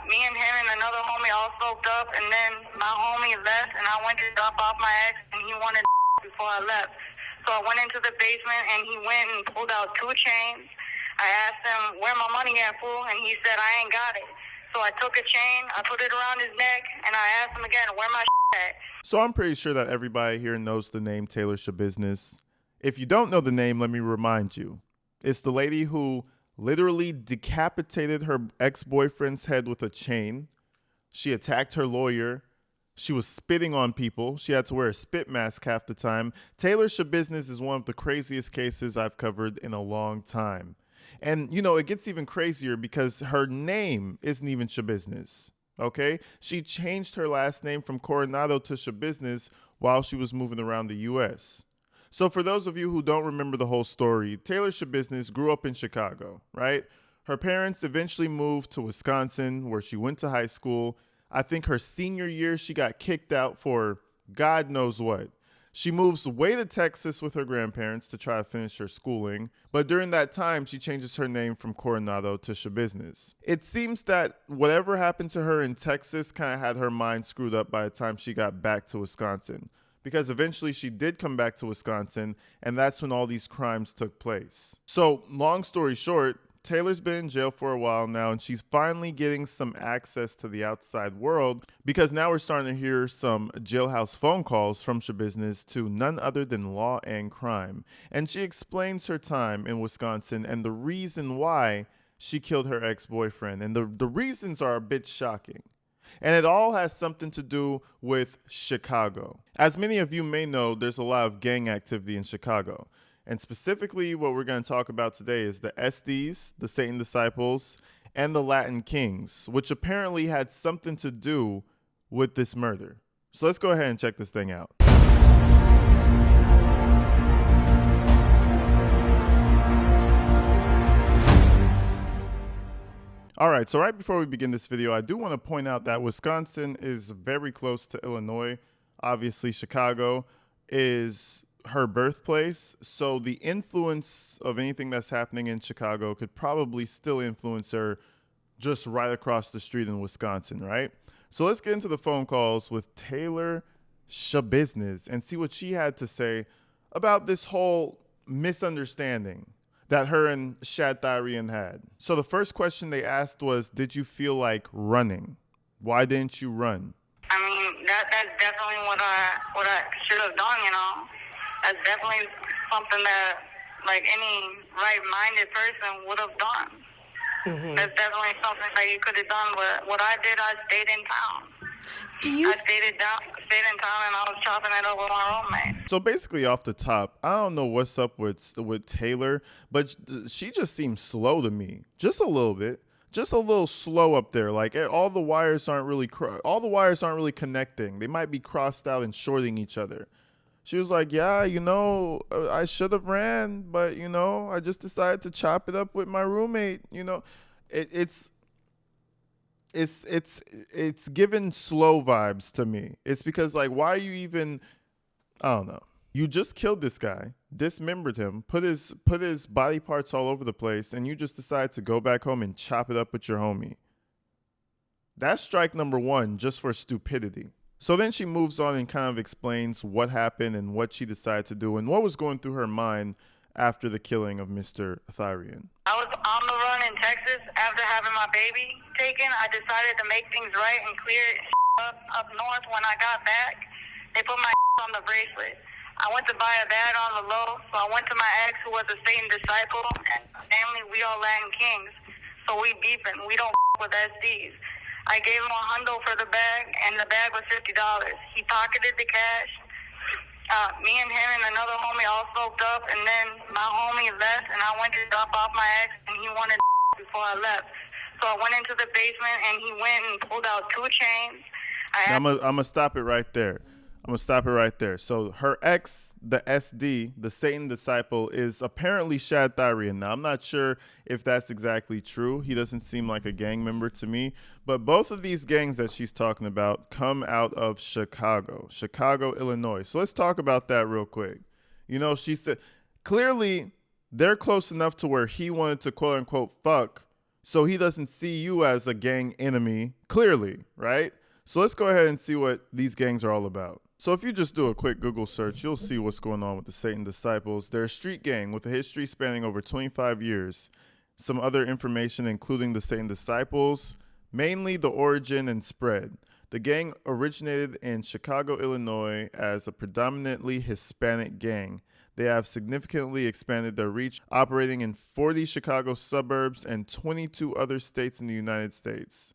Me and him and another homie all smoked up, and then my homie left, and I went to drop off my ex, and he wanted before I left. So I went into the basement, and he went and pulled out 2 chains. I asked him, where my money at, fool? And he said, I ain't got it. So I took a chain, I put it around his neck, and I asked him again, where my at? So I'm pretty sure that everybody here knows the name Taylor Schabusiness. If you don't know the name, let me remind you. It's the lady who literally decapitated her ex-boyfriend's head with a chain. She attacked her lawyer. She was spitting on people. She had to wear a spit mask half the time. Taylor Schabusiness is one of the craziest cases I've covered in a long time. And, you know, it gets even crazier because her name isn't even Schabusiness, okay? She changed her last name from Coronado to Schabusiness while she was moving around the U.S. So for those of you who don't remember the whole story, Taylor Schabusiness grew up in Chicago, right? Her parents eventually moved to Wisconsin, where she went to high school. I think her senior year, she got kicked out for God knows what. She moves away to Texas with her grandparents to try to finish her schooling. But during that time, she changes her name from Coronado to Schabusiness. It seems that whatever happened to her in Texas kind of had her mind screwed up by the time she got back to Wisconsin. Because eventually she did come back to Wisconsin, and that's when all these crimes took place. So long story short, Taylor's been in jail for a while now, and she's finally getting some access to the outside world because now we're starting to hear some jailhouse phone calls from Schabusiness to none other than Law and Crime. And she explains her time in Wisconsin and the reason why she killed her ex-boyfriend. And the reasons are a bit shocking. And it all has something to do with Chicago. As many of you may know, there's a lot of gang activity in Chicago. And specifically, what we're going to talk about today is the SDs, the Satan Disciples, and the Latin Kings, which apparently had something to do with this murder. So let's go ahead and check this thing out. All right, so right before we begin this video, I do want to point out that Wisconsin is very close to Illinois. Obviously, Chicago is her birthplace, so the influence of anything that's happening in Chicago could probably still influence her just right across the street in Wisconsin, right? So let's get into the phone calls with Taylor Schabusiness and see what she had to say about this whole misunderstanding that her and Shad Tharian had. So the first question they asked was, did you feel like running? Why didn't you run? I mean, that's definitely what I should have done, you know. That's definitely something that, like, any right-minded person would have done. Mm-hmm. That's definitely something that you could have done. But what I did, I stayed in town. I stayed in town, and I was chopping it up with my roommate. So basically, off the top, I don't know what's up with Taylor, but she just seems slow to me, just a little bit. Just a little slow up there. Like all the wires aren't really connecting. They might be crossed out and shorting each other. She was like, yeah, you know, I should have ran, but, you know, I just decided to chop it up with my roommate. You know, it's given slow vibes to me. It's because, like, why are you even, I don't know. You just killed this guy, dismembered him, put his body parts all over the place, and you just decide to go back home and chop it up with your homie. That's strike number 1 just for stupidity. So then she moves on and kind of explains what happened and what she decided to do and what was going through her mind after the killing of Mr. Tharian. I was on the run in Texas after having my baby taken. I decided to make things right and clear up north. When I got back, they put my on the bracelet. I went to buy a bag on the low, so I went to my ex who was a Satan disciple, and family, we all Latin Kings. So we beefing. We don't with SDs. I gave him $100 for the bag, and the bag was $50. He pocketed the cash. Me and him and another homie all smoked up, and then my homie left, and I went to drop off my ex, and he wanted before I left. So I went into the basement, and he went and pulled out 2 chains. I'm gonna stop it right there. So her ex, the SD, the Satan disciple, is apparently Shad Tharian. Now, I'm not sure if that's exactly true. He doesn't seem like a gang member to me. But both of these gangs that she's talking about come out of Chicago, Illinois. So let's talk about that real quick. You know, she said clearly they're close enough to where he wanted to, quote unquote, fuck So he doesn't see you as a gang enemy, clearly, right? So let's go ahead and see what these gangs are all about. So if you just do a quick Google search, you'll see what's going on with the Satan Disciples. They're a street gang with a history spanning over 25 years. Some other information including the Satan Disciples, mainly the origin and spread. The gang originated in Chicago, Illinois as a predominantly Hispanic gang. They have significantly expanded their reach, operating in 40 Chicago suburbs and 22 other states in the United States.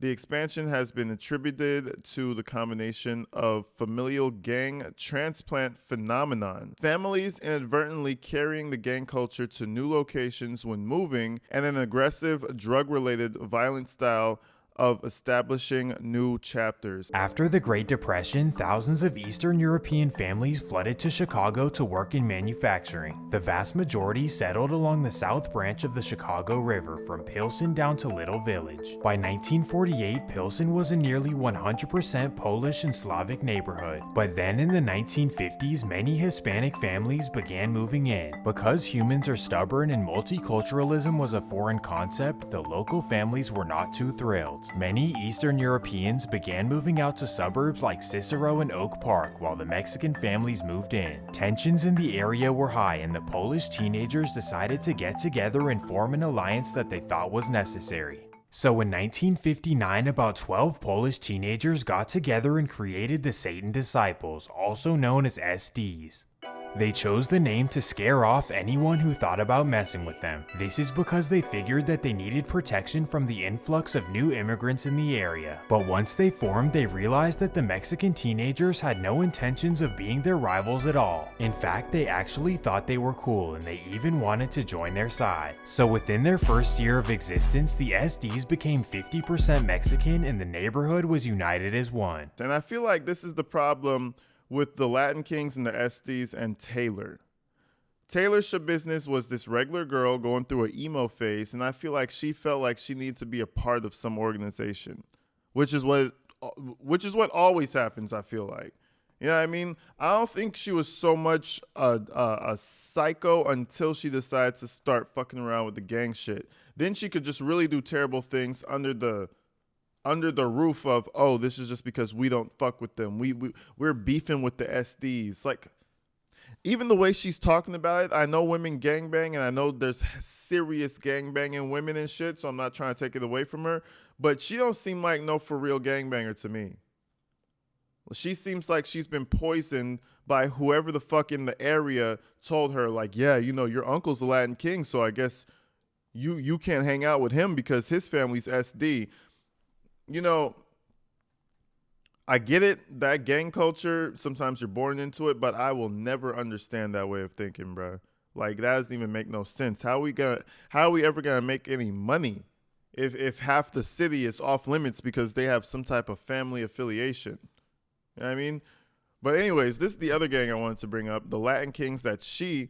The expansion has been attributed to the combination of familial gang transplant phenomenon, families inadvertently carrying the gang culture to new locations when moving, and an aggressive drug-related violent style of establishing new chapters. After the Great Depression, thousands of Eastern European families flooded to Chicago to work in manufacturing. The vast majority settled along the south branch of the Chicago River from Pilsen down to Little Village. By 1948, Pilsen was a nearly 100% Polish and Slavic neighborhood. But then in the 1950s, many Hispanic families began moving in. Because humans are stubborn and multiculturalism was a foreign concept, the local families were not too thrilled. Many Eastern Europeans began moving out to suburbs like Cicero and Oak Park while the Mexican families moved in. Tensions in the area were high and the Polish teenagers decided to get together and form an alliance that they thought was necessary. So in 1959, about 12 Polish teenagers got together and created the Satan Disciples, also known as SDs. They chose the name to scare off anyone who thought about messing with them. This is because they figured that they needed protection from the influx of new immigrants in the area. But once they formed, they realized that the Mexican teenagers had no intentions of being their rivals at all. In fact, they actually thought they were cool and they even wanted to join their side. So within their first year of existence, the SDs became 50% Mexican and the neighborhood was united as one. And I feel like this is the problem with the Latin Kings and the SDs and Taylor. Taylor Schabusiness was this regular girl going through an emo phase, and I feel like she felt like she needed to be a part of some organization, which is what always happens, I feel like. You know what I mean? I don't think she was so much a psycho until she decided to start fucking around with the gang shit. Then she could just really do terrible things under the roof of, oh, this is just because we don't fuck with them. We're beefing with the SDs. Like, even the way she's talking about it, I know women gangbang, and I know there's serious gangbanging women and shit, so I'm not trying to take it away from her, but she don't seem like no for real gangbanger to me. She seems like she's been poisoned by whoever the fuck in the area told her, like, yeah, you know, your uncle's a Latin king, so I guess you can't hang out with him because his family's SD. You know, I get it, that gang culture, sometimes you're born into it, but I will never understand that way of thinking, bro. Like, that doesn't even make no sense. How are we ever gonna make any money if half the city is off limits because they have some type of family affiliation? You know what I mean? But anyways, this is the other gang I wanted to bring up, the Latin Kings that she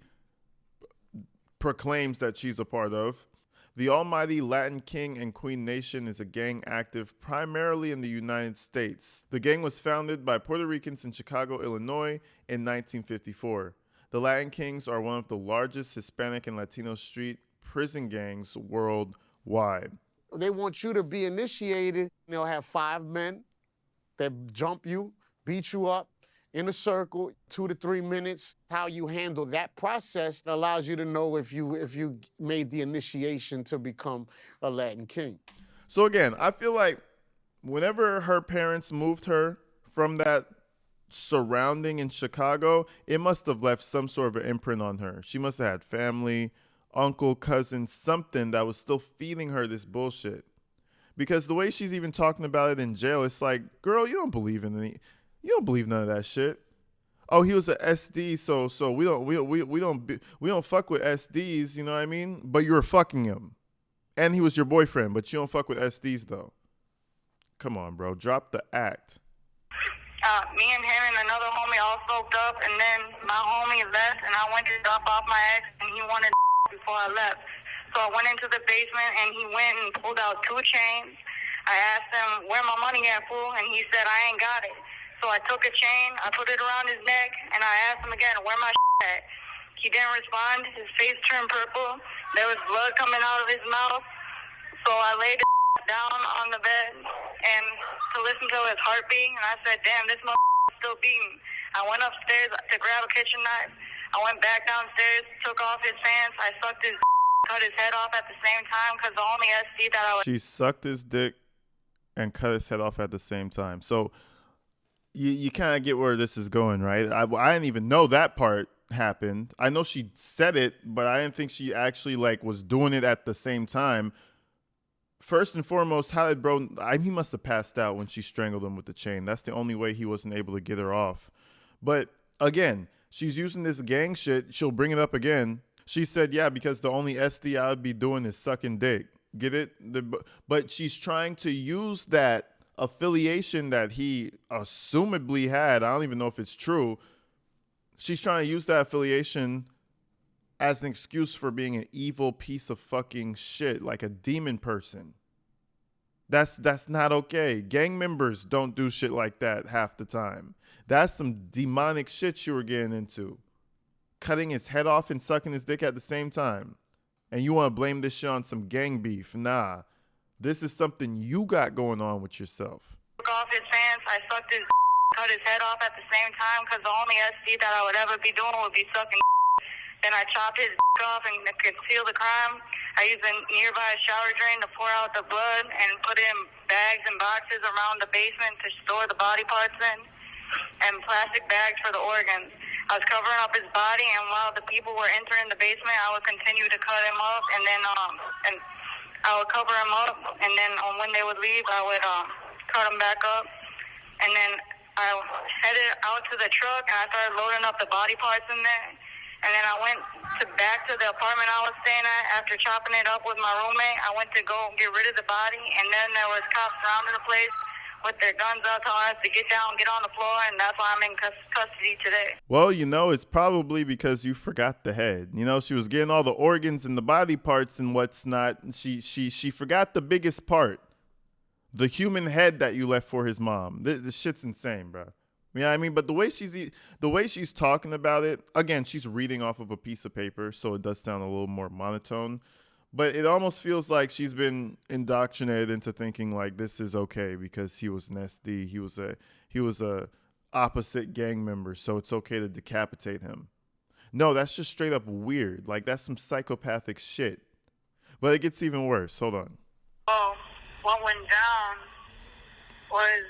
proclaims that she's a part of. The almighty Latin King and Queen Nation is a gang active primarily in the United States. The gang was founded by Puerto Ricans in Chicago, Illinois in 1954. The Latin Kings are one of the largest Hispanic and Latino street prison gangs worldwide. They want you to be initiated. They'll have 5 men that jump you, beat you up in a circle, 2 to 3 minutes. How you handle that process allows you to know if you made the initiation to become a Latin king. So again, I feel like whenever her parents moved her from that surrounding in Chicago, it must have left some sort of an imprint on her. She must have had family, uncle, cousin, something that was still feeding her this bullshit. Because the way she's even talking about it in jail, it's like, girl, you don't believe none of that shit. Oh, he was a SD, so we don't fuck with SDs, you know what I mean? But you were fucking him, and he was your boyfriend, but you don't fuck with SDs though. Come on, bro, drop the act. Me and him and another homie all soaked up, and then my homie left, and I went to drop off my ex, and he wanted before I left. So I went into the basement, and he went and pulled out 2 chains. I asked him, where my money at, fool? And he said, I ain't got it. So I took a chain, I put it around his neck, and I asked him again, where my at? He didn't respond. His face turned purple. There was blood coming out of his mouth. So I laid down on the bed and to listen to his heartbeat, and I said, damn, this motherfucker is still beating. I went upstairs to grab a kitchen knife. I went back downstairs, took off his pants. I sucked his cut his head off at the same time because the only SD that I was... She sucked his dick and cut his head off at the same time. So you kind of get where this is going, right? I didn't even know that part happened. I know she said it, but I didn't think she actually like was doing it at the same time. First and foremost, how did bro... he must have passed out when she strangled him with the chain. That's the only way he wasn't able to get her off. But again, she's using this gang shit. She'll bring it up again. She said, yeah, because the only SD I would be doing is sucking dick. Get it? But she's trying to use that affiliation that he assumably had. I don't even know if it's true. She's trying to use that affiliation as an excuse for being an evil piece of fucking shit, like a demon person. That's not okay. Gang members don't do shit like that half the time. That's some demonic shit you were getting into. Cutting his head off and sucking his dick at the same time. And you want to blame this shit on some gang beef. Nah. This is something you got going on with yourself. Took off his pants. I sucked his cut his head off at the same time because the only SD that I would ever be doing would be sucking. Then I chopped his off and to conceal the crime. I used a nearby shower drain to pour out the blood and put in bags and boxes around the basement to store the body parts in, and plastic bags for the organs. I was covering up his body, and while the people were entering the basement, I would continue to cut him up, and then and I would cover him up, and then when they would leave, I would cut him back up, and then I headed out to the truck, and I started loading up the body parts in there, and then I went back to the apartment I was staying at. After chopping it up with my roommate, I went to go get rid of the body, and then there was cops surrounding the place with their guns out telling us to get down, get on the floor, and that's why I'm in custody today. Well, it's probably because you forgot the head. She was getting all the organs and the body parts and what's not. She forgot the biggest part, the human head that you left for his mom. This shit's insane, bro. You know what I mean? But the way she's talking about it, again, she's reading off of a piece of paper, so it does sound a little more monotone. But it almost feels like she's been indoctrinated into thinking like this is okay because he was an SD. He was a opposite gang member, so it's okay to decapitate him. No, that's just straight up weird. Like that's some psychopathic shit. But it gets even worse. Hold on. Oh, what went down was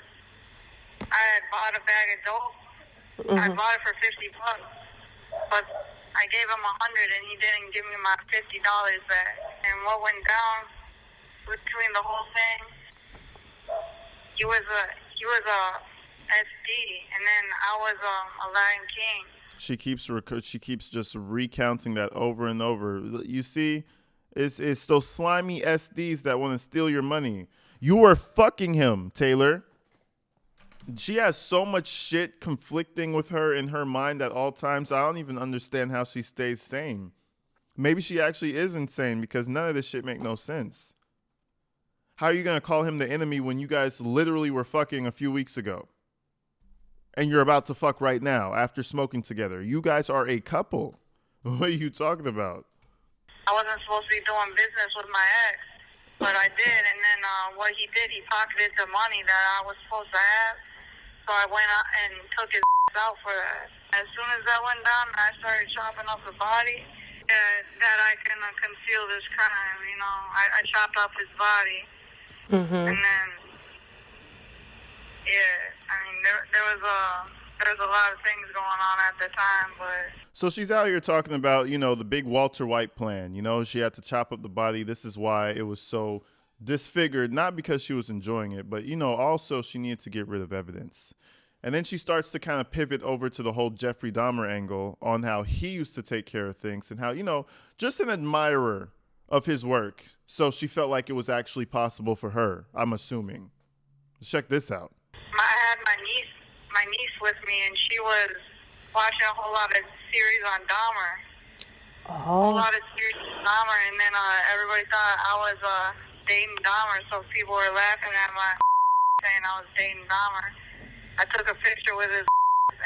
I had bought a bag of dope. Mm-hmm. I bought it for $50, but I gave him $100 and he didn't give me my $50 back. And what went down between the whole thing, he was a SD, and then I was a Lion King. She keeps just recounting that over and over. You see, it's those slimy SDs that want to steal your money. You are fucking him, Taylor. She has so much shit conflicting with her in her mind at all times. I don't even understand how she stays sane. Maybe she actually is insane because none of this shit make no sense. How are you going to call him the enemy when you guys literally were fucking a few weeks ago? And you're about to fuck right now after smoking together. You guys are a couple. What are you talking about? I wasn't supposed to be doing business with my ex, but I did. And then what he did, he pocketed the money that I was supposed to have. So I went out and took his out for that. As soon as that went down, I started chopping up the body that I can conceal this crime. I chopped up his body. Mm-hmm. And then, there was a lot of things going on at the time, but... So she's out here talking about, the big Walter White plan. She had to chop up the body. This is why it was so disfigured, not because she was enjoying it, but, also she needed to get rid of evidence. And then she starts to kind of pivot over to the whole Jeffrey Dahmer angle on how he used to take care of things and how, just an admirer of his work. So she felt like it was actually possible for her, I'm assuming. Check this out. I had my niece with me, and she was watching a whole lot of series on Dahmer. A whole lot of series on Dahmer, and then everybody thought I was dating Dahmer, so people were laughing at my saying I was dating Dahmer. I took a picture with his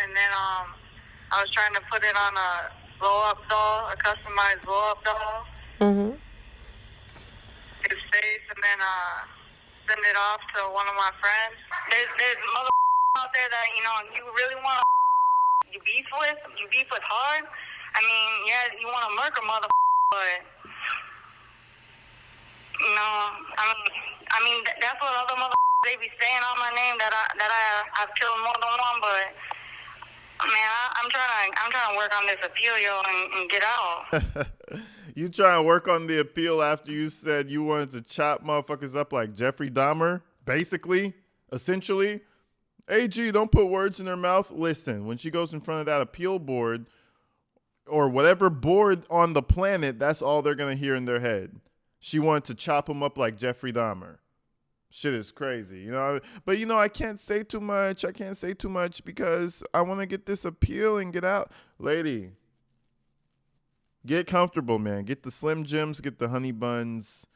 and then I was trying to put it on a blow-up doll, a customized blow-up doll. Mm-hmm. His face and then send it off to one of my friends. There's mother out there that, you know, you really want to you beef with hard. I mean, yeah, you want to murk a mother, but no, I mean that's what other mother they be saying on my name that I've killed more than one, but man, I'm trying to work on this appeal, yo, and get out. You trying to work on the appeal after you said you wanted to chop motherfuckers up like Jeffrey Dahmer, basically, essentially. AG, don't put words in her mouth. Listen, when she goes in front of that appeal board or whatever board on the planet, that's all they're going to hear in their head. She wanted to chop him up like Jeffrey Dahmer. Shit is crazy, you know. But, you know, I can't say too much. I can't say too much because I want to get this appeal and get out. Lady, get comfortable, man. Get the Slim Jims, get the honey buns,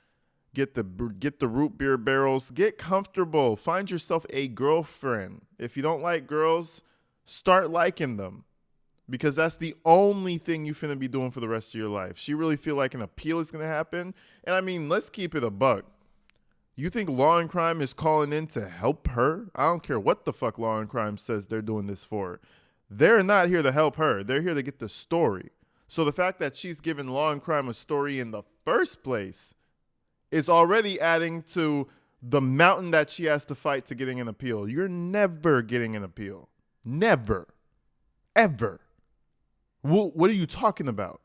get the root beer barrels. Get comfortable. Find yourself a girlfriend. If you don't like girls, start liking them because that's the only thing you finna be doing for the rest of your life. She really feel like an appeal is going to happen. And, I mean, let's keep it a buck. You think Law and Crime is calling in to help her? I don't care what the fuck Law and Crime says they're doing this for. They're not here to help her. They're here to get the story. So the fact that she's given Law and Crime a story in the first place is already adding to the mountain that she has to fight to getting an appeal. You're never getting an appeal. Never. Ever. What are you talking about?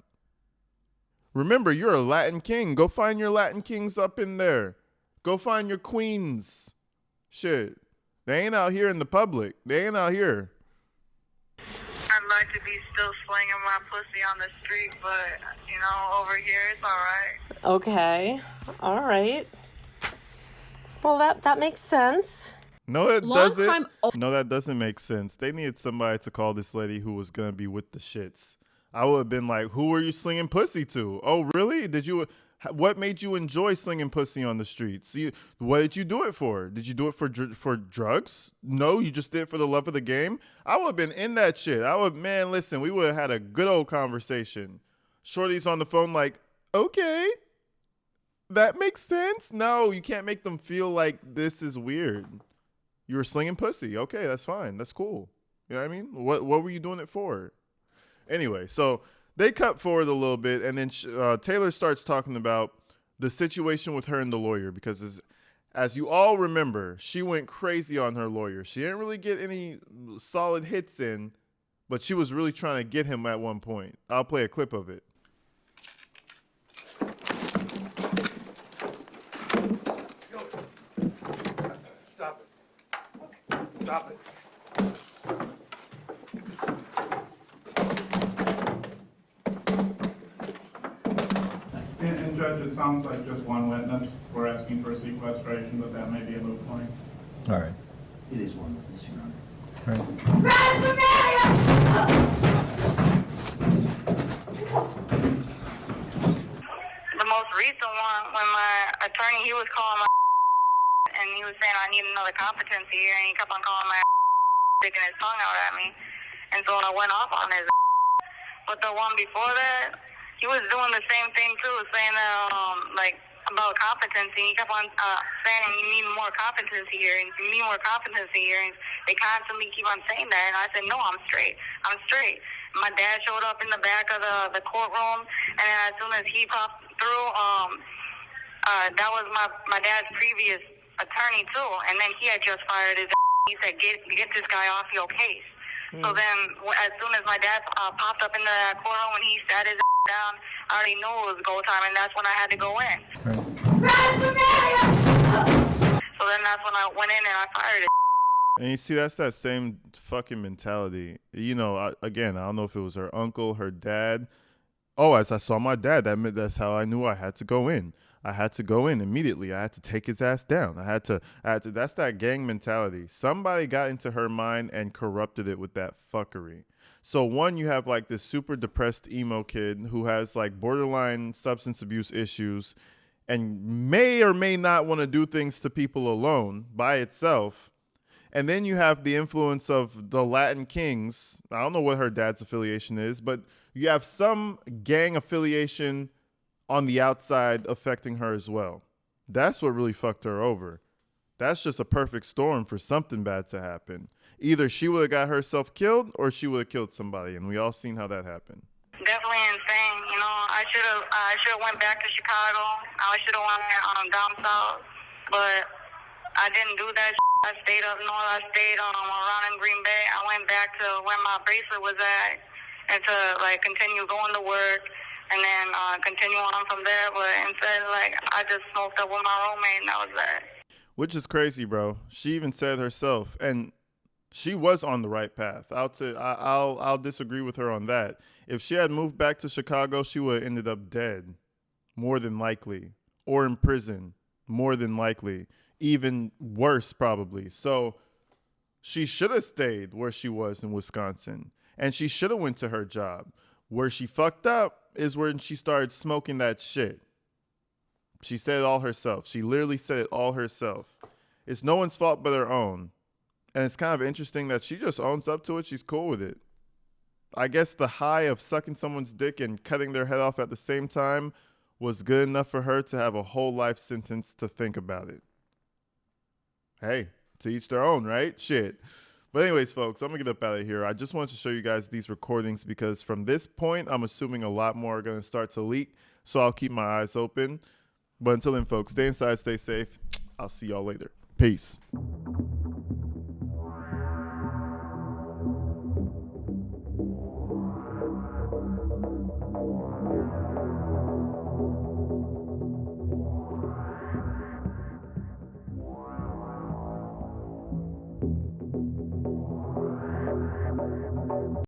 Remember, you're a Latin king. Go find your Latin kings up in there. Go find your queens. Shit. They ain't out here in the public. They ain't out here. I'd like to be still slinging my pussy on the street, but, you know, over here it's all right. Okay. All right. Well, that makes sense. No, that doesn't. No, that doesn't make sense. They needed somebody to call this lady who was going to be with the shits. I would have been like, who were you slinging pussy to? Oh, really? What made you enjoy slinging pussy on the streets? What did you do it for? Did you do it for drugs? No, you just did it for the love of the game? I would have been in that shit. Listen, we would have had a good old conversation. Shorty's on the phone like, okay, that makes sense. No, you can't make them feel like this is weird. You were slinging pussy. Okay, that's fine. That's cool. You know what I mean? What were you doing it for? Anyway, so they cut forward a little bit, and then Taylor starts talking about the situation with her and the lawyer because, as you all remember, she went crazy on her lawyer. She didn't really get any solid hits in, but she was really trying to get him at one point. I'll play a clip of it. Stop it. Stop it. And Judge, it sounds like just one witness. We're asking for a sequestration, but that may be a moot point. All right. It is one witness, Your Honor. All right. The most recent one, when my attorney, he was calling my and he was saying I need another competency here, and he kept on calling my sticking his tongue out at me, and so I went off on his. But the one before that, he was doing the same thing too, saying about competency. He kept on saying you need more competency hearings. You need more competency hearings. They constantly keep on saying that, and I said no, I'm straight. I'm straight. My dad showed up in the back of the courtroom, and then as soon as he popped through, that was my dad's previous attorney too, and then he had just fired his. He said, get this guy off your case. So then, as soon as my dad popped up in the courtroom and he sat his down, I already knew it was go time, and that's when I had to go in. So then that's when I went in and I fired it. And you see, that's that same fucking mentality. You know, again, I don't know if it was her uncle, her dad. Oh, as I saw my dad, that's how I knew I had to go in. I had to go in immediately. I had to take his ass down. I had to. That's that gang mentality. Somebody got into her mind and corrupted it with that fuckery. So one, you have like this super depressed emo kid who has like borderline substance abuse issues and may or may not want to do things to people alone by itself. And then you have the influence of the Latin Kings. I don't know what her dad's affiliation is, but you have some gang affiliation on the outside affecting her as well. That's what really fucked her over. That's just a perfect storm for something bad to happen. Either she would have got herself killed or she would have killed somebody, and we all seen how that happened. Definitely insane. You know, I should have went back to Chicago. I should have went down south, but I didn't do that. I stayed up north. I stayed around in Green Bay. I went back to where my bracelet was at, and to like continue going to work, and then continue on from there. But instead, like I just smoked up with my roommate, and that was that. Which is crazy, bro. She even said herself, and she was on the right path. I'll disagree with her on that. If she had moved back to Chicago, she would have ended up dead, more than likely, or in prison, more than likely, even worse probably. So she should have stayed where she was in Wisconsin, and she should have went to her job. Where she fucked up is when she started smoking that shit. She said it all herself. She literally said it all herself. It's no one's fault but her own. And it's kind of interesting that she just owns up to it. She's cool with it. I guess the high of sucking someone's dick and cutting their head off at the same time was good enough for her to have a whole life sentence to think about it. Hey, to each their own, right? Shit. But anyways, folks, I'm going to get up out of here. I just wanted to show you guys these recordings because from this point, I'm assuming a lot more are going to start to leak. So I'll keep my eyes open. But until then, folks, stay inside, stay safe. I'll see y'all later. Peace.